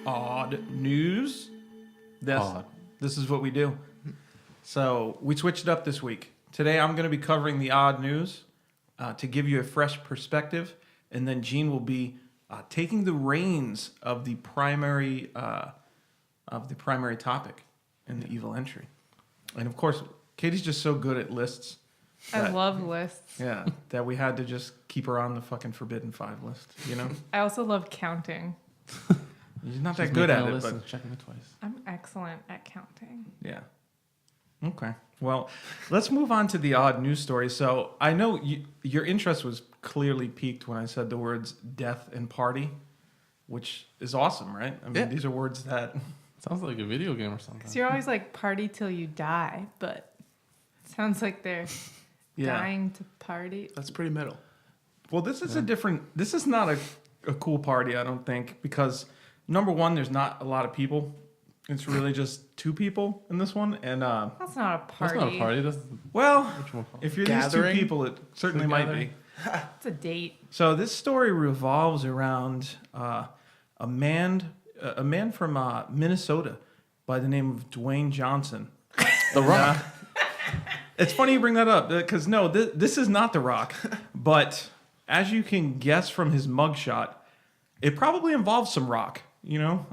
Odd news. This is what we do. So we switched it up this week. Today I'm going to be covering the odd news to give you a fresh perspective, and then Gene will be taking the reins of the primary topic in the evil entry. And of course, Katie's just so good at lists. I love lists. Yeah, that we had to just keep her on the fucking Forbidden Five list, you know? I also love counting. She's not that good at it, but checking it twice. I'm excellent at counting. yeah. Okay. Well, let's move on to the odd news story. So I know your interest was clearly piqued when I said the words death and party, which is awesome, right? I mean, these are words that... Sounds like a video game or something. Because you're always like, party till you die, but it sounds like they're dying to party. That's pretty metal. Well, this is this is not a cool party, I don't think, because number one, there's not a lot of people. It's really just two people in this one, and That's not a party. That's not a party. That's well, if you're Gathering? these two people, it certainly might be. It's a date. So this story revolves around a man from Minnesota by the name of Dwayne Johnson. The Rock. It's funny you bring that up because no, this is not The Rock, but as you can guess from his mugshot, it probably involves some rock, you know,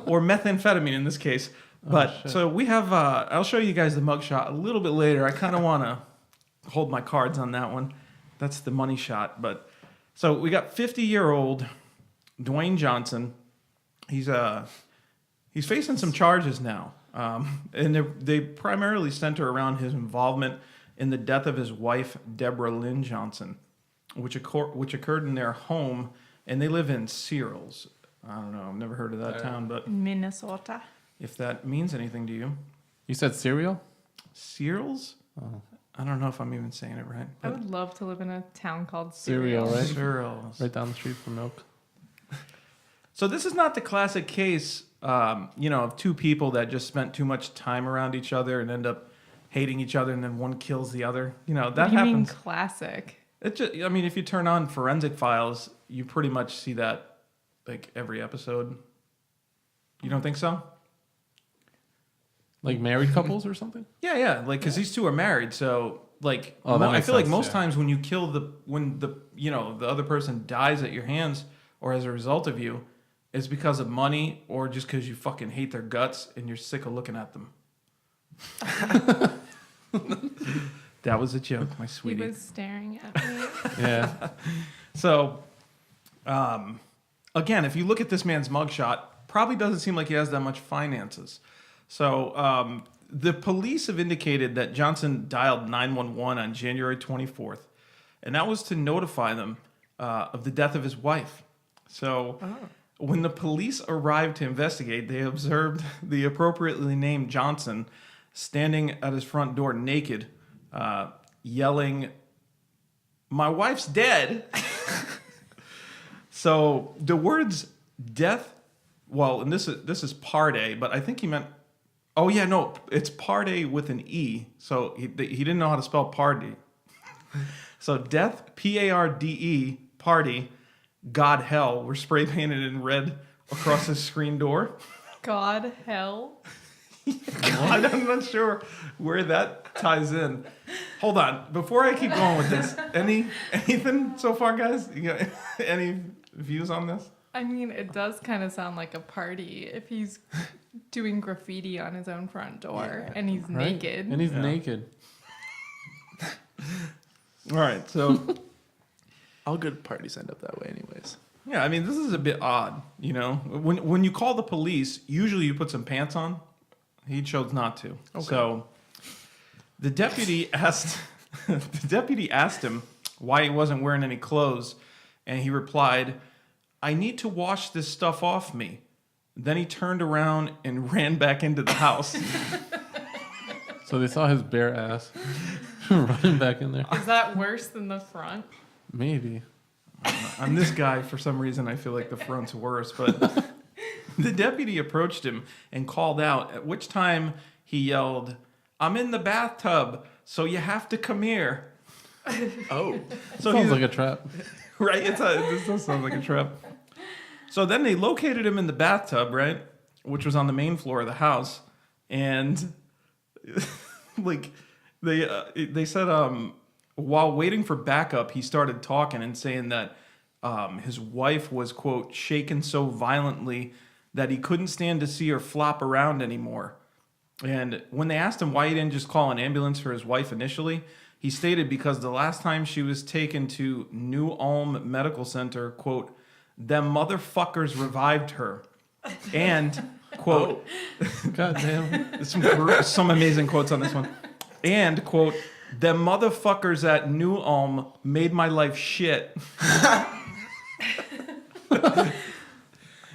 or methamphetamine in this case. But so we have, I'll show you guys the mugshot a little bit later. I kind of want to hold my cards on that one. That's the money shot. But so we got 50-year-old Dwayne Johnson. He's facing some charges now. And they primarily center around his involvement in the death of his wife, Deborah Lynn Johnson, which occurred in their home, and they live in Searles. I don't know. I've never heard of that town, but Minnesota. if that means anything to you. You said cereal? Searles? Oh. I don't know if I'm even saying it right. I would love to live in a town called Cereal, Cereal. right? Searles. Right down the street from Milk. So this is not the classic case, of two people that just spent too much time around each other and end up hating each other, and then one kills the other. You know, that What do you mean happens. classic? It just, I mean, if you turn on Forensic Files, you pretty much see that like every episode. You don't think so? Like married couples or something? Yeah, like because these two are married, so like Oh, that I makes feel like sense, most yeah. times when you kill the other person dies at your hands or as a result of you, it's because of money or just because you fucking hate their guts and you're sick of looking at them. That was a joke, my He sweetie. was staring at me. Yeah. So, again, if you look at this man's mugshot, probably doesn't seem like he has that much finances. So, the police have indicated that Johnson dialed 911 on January 24th, and that was to notify them of the death of his wife. So, when the police arrived to investigate, they observed the appropriately named Johnson standing at his front door naked, yelling, "My wife's dead." So the words "death," well, and this is party, but I think he meant, oh yeah, no, it's party with an E. So he didn't know how to spell party. So death, P-A-R-D-E, party, God hell, were spray painted in red across his screen door. God hell. I'm not sure where that ties in. Hold on, before I keep going with this, anything so far, guys? You got any views on this? I mean, it does kind of sound like a party if he's doing graffiti on his own front door and he's Right? naked. And he's naked. All right, so All good parties end up that way anyways. yeah, I mean, this is a bit odd, you know. When you call the police, usually you put some pants on. He chose not to. Okay. So the deputy asked him why he wasn't wearing any clothes, and he replied, "I need to wash this stuff off me." Then he turned around and ran back into the house. So they saw his bare ass running back in there. Is that worse than the front? Maybe. I'm this guy, for some reason, I feel like the front's worse, but the deputy approached him and called out, at which time he yelled, "I'm in the bathtub, so you have to come here." Oh. So Sounds he's like a trap. right. This does sound like a trap. So then they located him in the bathtub, right, which was on the main floor of the house, and like they said while waiting for backup, he started talking and saying that his wife was, quote, shaken so violently that he couldn't stand to see her flop around anymore. And when they asked him why he didn't just call an ambulance for his wife initially, he stated because the last time she was taken to New Ulm Medical Center, quote, them motherfuckers revived her. And, quote, God damn. some amazing quotes on this one. And, quote, them motherfuckers at New Ulm made my life shit.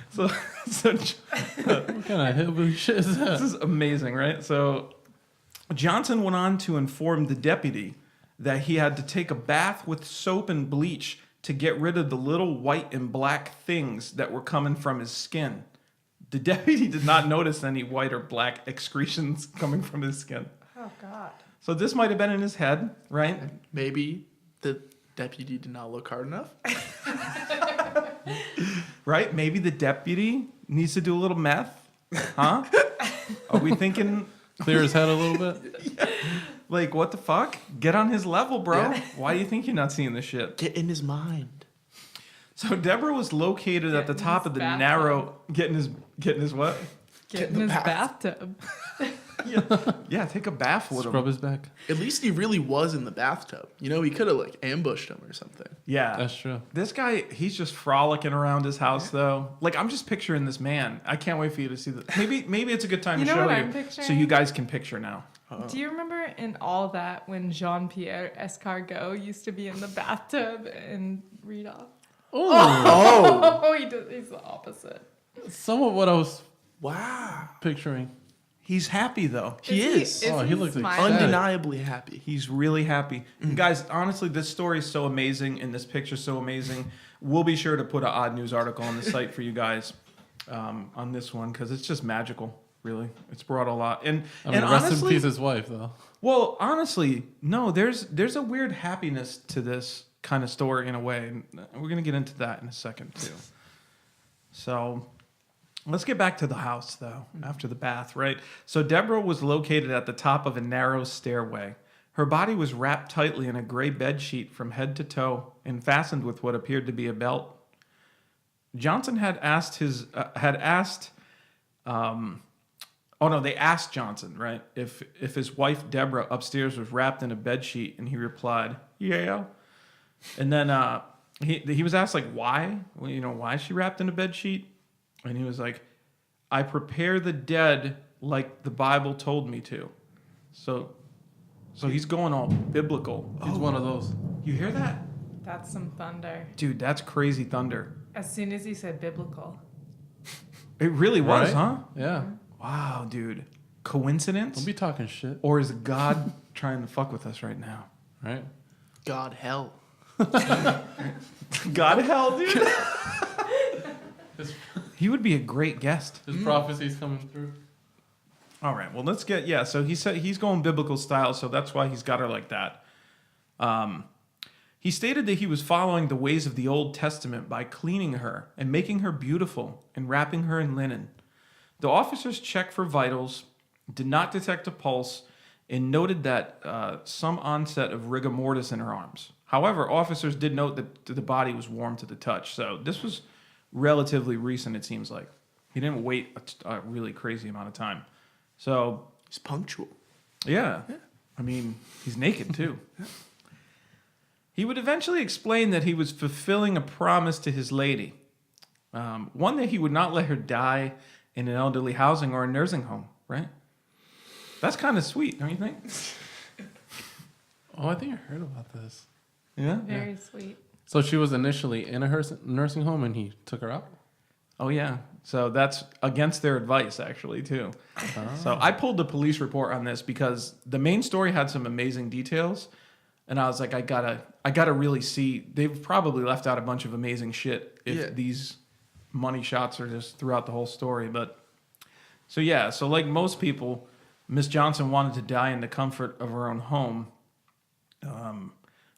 so What kind of hillbilly shit is that? this is amazing, right? So Johnson went on to inform the deputy that he had to take a bath with soap and bleach to get rid of the little white and black things that were coming from his skin. The deputy did not notice any white or black excretions coming from his skin. Oh God. So this might have been in his head, right? Maybe the deputy did not look hard enough. Right? Maybe the deputy needs to do a little meth. Huh? Are we thinking, Clear his head a little bit. like, what the fuck? Get on his level, bro. Yeah. Why do you think you're not seeing this shit? Get in his mind. So Deborah was located at the Get in top his of the bathtub. narrow... Getting his what? Get in in the his bath. bathtub. Yeah, take a bath with Scrub him. his back. At least he really was in the bathtub. You know, he could have like ambushed him or something. Yeah. That's true. This guy, he's just frolicking around his house, though. Like, I'm just picturing this man. I can't wait for you to see this. Maybe it's a good time You to know show what you, I'm so picturing? you guys can picture now. Do you remember in all that when Jean-Pierre Escargot used to be in the bathtub and read off? Oh, Oh, he's the opposite. somewhat what I was Wow. picturing. He's happy, though. He is. Oh, he looks smiling? ecstatic. Undeniably happy. He's really happy. And guys, honestly, this story is so amazing and this picture's so amazing. We'll be sure to put an odd news article on the site for you guys on this one because it's just magical, really. It's brought a lot. And I mean, and rest honestly, in peace, his wife, though. well, honestly, no, there's a weird happiness to this kind of story in a way. And we're going to get into that in a second, too. So let's get back to the house, though, after the bath, right? So Deborah was located at the top of a narrow stairway. Her body was wrapped tightly in a gray bed sheet from head to toe and fastened with what appeared to be a belt. Johnson they asked Johnson, right, if his wife Deborah upstairs was wrapped in a bed sheet, and he replied, "Yeah." And then he was asked like why, why is she wrapped in a bed sheet? And he was like, "I prepare the dead like the Bible told me to." So he's going all biblical. He's one of those. You hear that? That's some thunder. Dude, that's crazy thunder. As soon as he said biblical. It really was, Right? huh? Yeah. Wow, dude. Coincidence? Don't be talking shit. Or is God trying to fuck with us right now? Right? God hell. God hell, dude. He would be a great guest. His prophecy's coming through. All right, well, let's get, so he said he's going biblical style, so that's why he's got her like that. He stated that he was following the ways of the Old Testament by cleaning her and making her beautiful and wrapping her in linen. The officers checked for vitals, did not detect a pulse, and noted that some onset of rigor mortis in her arms. However, officers did note that the body was warm to the touch, so this was relatively recent, it seems like. He didn't wait a really crazy amount of time. So, He's punctual. yeah. I mean, he's naked too. He would eventually explain that he was fulfilling a promise to his lady. One that he would not let her die in an elderly housing or a nursing home, right? That's kind of sweet, don't you think? Oh, I think I heard about this. Yeah? Very sweet. So she was initially in a nursing home and he took her out? Oh, yeah. So that's against their advice, actually, too. So I pulled the police report on this because the main story had some amazing details. And I was like, I gotta really see. They've probably left out a bunch of amazing shit if these money shots are just throughout the whole story. But so like most people, Miss Johnson wanted to die in the comfort of her own home.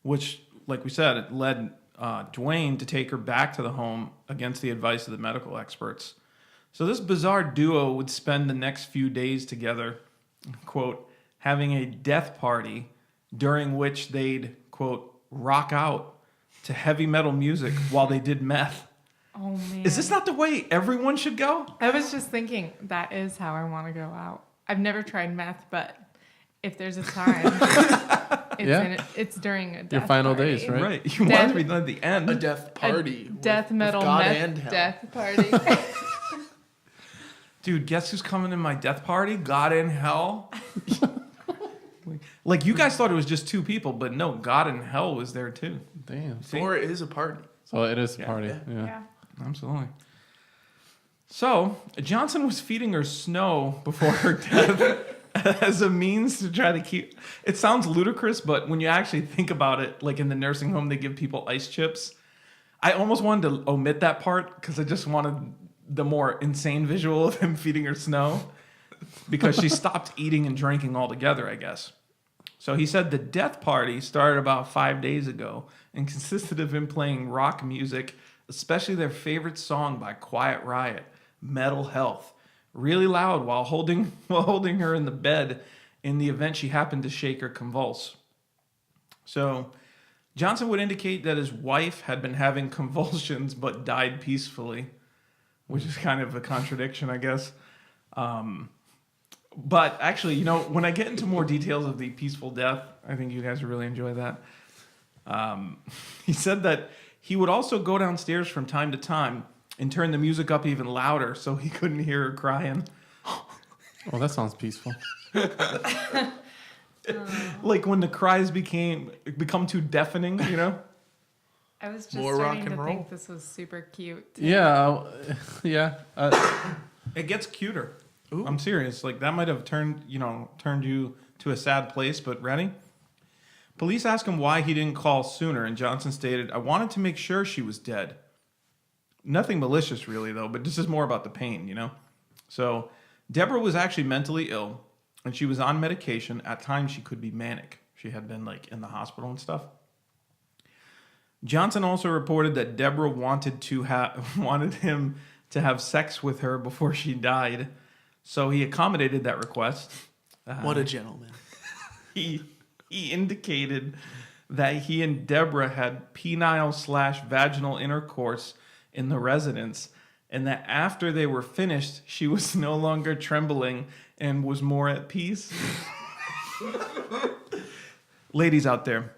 which, like we said, it led Dwayne to take her back to the home against the advice of the medical experts. So this bizarre duo would spend the next few days together, quote, having a death party during which they'd, quote, rock out to heavy metal music while they did meth. Oh, man. Is this not the way everyone should go? I was just thinking, that is how I want to go out. I've never tried meth, but if there's a time, it's during a death Your final party. days, right? Right. You want it to be done at the end. A death party. Death metal God meth and hell. death party. Dude, guess who's coming to my death party? God in hell. Like, you guys thought it was just two people, but no, God in hell was there too. Damn. See? Or it is a party. So it is a Yeah. party. Yeah. Yeah. Yeah. Absolutely. So, Johnson was feeding her snow before her death as a means to try to keep... It sounds ludicrous, but when you actually think about it, like in the nursing home, they give people ice chips. I almost wanted to omit that part because I just wanted the more insane visual of him feeding her snow because she stopped eating and drinking altogether, I guess. So he said the death party started about 5 days ago and consisted of him playing rock music, especially their favorite song by Quiet Riot, Metal Health, really loud while holding her in the bed in the event she happened to shake or convulse. So Johnson would indicate that his wife had been having convulsions but died peacefully, which is kind of a contradiction, I guess. But actually, when I get into more details of the peaceful death, I think you guys will really enjoy that. He said that he would also go downstairs from time to time and turn the music up even louder so he couldn't hear her crying. Oh, that sounds peaceful. Like when the cries become too deafening, I was just More rock starting and to roll. think this was super cute. Yeah. Yeah. It gets cuter. Ooh. I'm serious. Like that might have turned you to a sad place, but ready? Police asked him why he didn't call sooner, and Johnson stated, "I wanted to make sure she was dead." Nothing malicious really though, but this is more about the pain, So, Deborah was actually mentally ill, and she was on medication. At times she could be manic. She had been like in the hospital and stuff. Johnson also reported that Deborah wanted him to have sex with her before she died. So he accommodated that request. What a gentleman. He indicated that he and Deborah had penile/vaginal intercourse in the residence, and that after they were finished, she was no longer trembling and was more at peace. Ladies out there,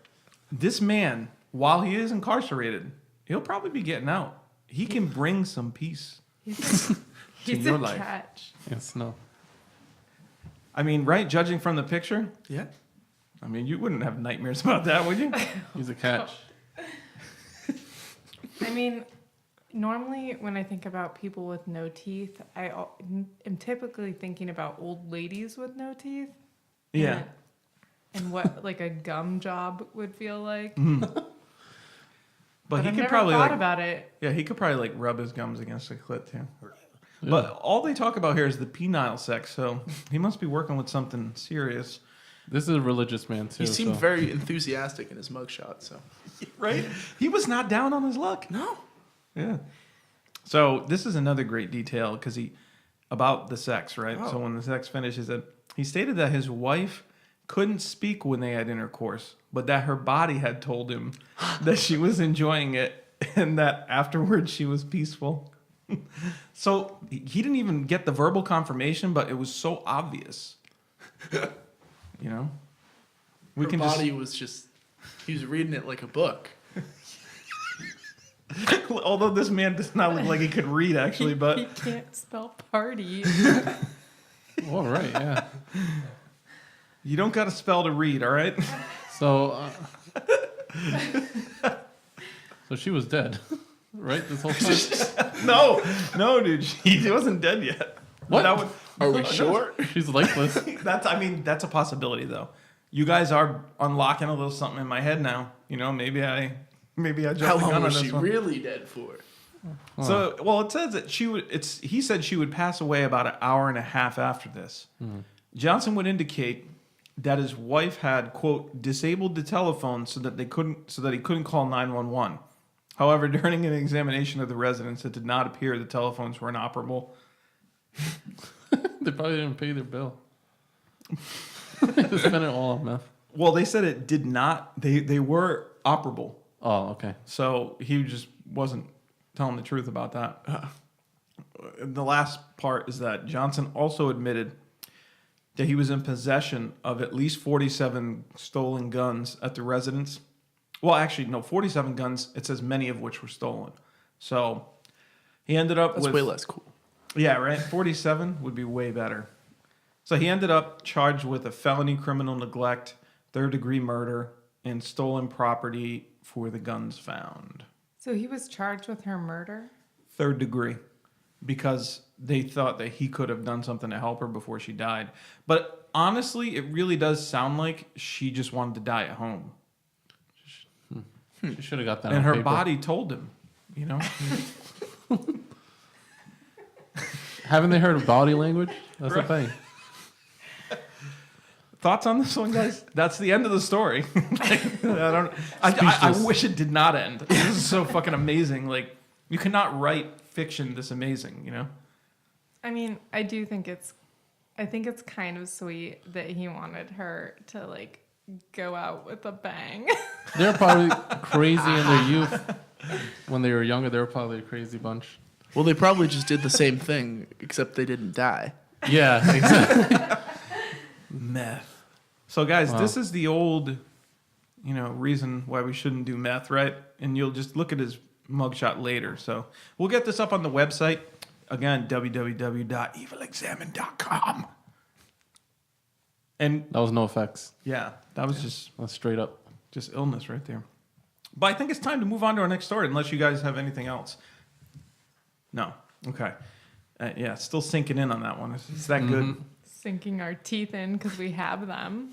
this man, while he is incarcerated, he'll probably be getting out. He can bring some peace. He's your a life. catch. Yes. No. I mean, right? Judging from the picture, Yeah. I mean, you wouldn't have nightmares about that, would you? He's a catch. I mean, normally when I think about people with no teeth, I am typically thinking about old ladies with no teeth. Yeah. And what like a gum job would feel like. But he I've could never probably thought like, about it. yeah, he could probably like rub his gums against the clit too. Yeah. But all they talk about here is the penile sex, so he must be working with something serious, This is a religious man too. He seemed so. very enthusiastic in his mugshot, so. right? He was not down on his luck. No. Yeah. So this is another great detail because about the sex, right? Oh. So when the sex finishes, he stated that his wife couldn't speak when they had intercourse, but that her body had told him that she was enjoying it and that afterwards she was peaceful. So he didn't even get the verbal confirmation, but it was so obvious. We Her can body was just, he was reading it like a book. although this man does not look like he could read actually, but He can't spell party. All right. Yeah. you don't got to spell to read, all right? So. So she was dead, right? This whole time. No, dude, she wasn't dead yet. What? That would, Are we sure? She's lifeless. that's a possibility though. You guys are unlocking a little something in my head now. Maybe I jumped How the gun long on was this she one. really dead for? So, well, it says that he said she would pass away about an hour and a half after this. Johnson would indicate that his wife had, quote, disabled the telephone so that he couldn't call 911. However, during an examination of the residence, it did not appear the telephones were inoperable. They probably didn't pay their bill. They spent it all on meth. Well, they said it did not. They were operable. Oh, okay. So he just wasn't telling the truth about that. The last part is that Johnson also admitted that he was in possession of at least 47 stolen guns at the residence. Well, actually, no, 47 guns. It says many of which were stolen. So he ended up That's with... way less cool. Yeah, right? 47 would be way better. So he ended up charged with a felony criminal neglect, third-degree murder, and stolen property for the guns found. So he was charged with her murder? Third degree. Because they thought that he could have done something to help her before she died. But honestly, it really does sound like she just wanted to die at home. She should have got that And on her paper. body told him, you know? Haven't they heard of body language? That's the Right. thing. Thoughts on this one, guys? That's the end of the story. I wish it did not end. This is so fucking amazing. Like, you cannot write fiction this amazing, you know? I mean, I think it's kind of sweet that he wanted her to like go out with a bang. They're probably crazy in their youth. When they were younger, they were probably a crazy bunch. Well, they probably just did the same thing, except they didn't die. Yeah, exactly. Meth. So, guys, Wow. this is the old, reason why we shouldn't do meth, right? And you'll just look at his mugshot later. So we'll get this up on the website. Again, www.evilexamine.com. And That was no effects. yeah, that was just Straight up. illness right there. But I think it's time to move on to our next story, unless you guys have anything else. No. Okay. Yeah, still sinking in on that one. It's that good. Sinking our teeth in because we have them.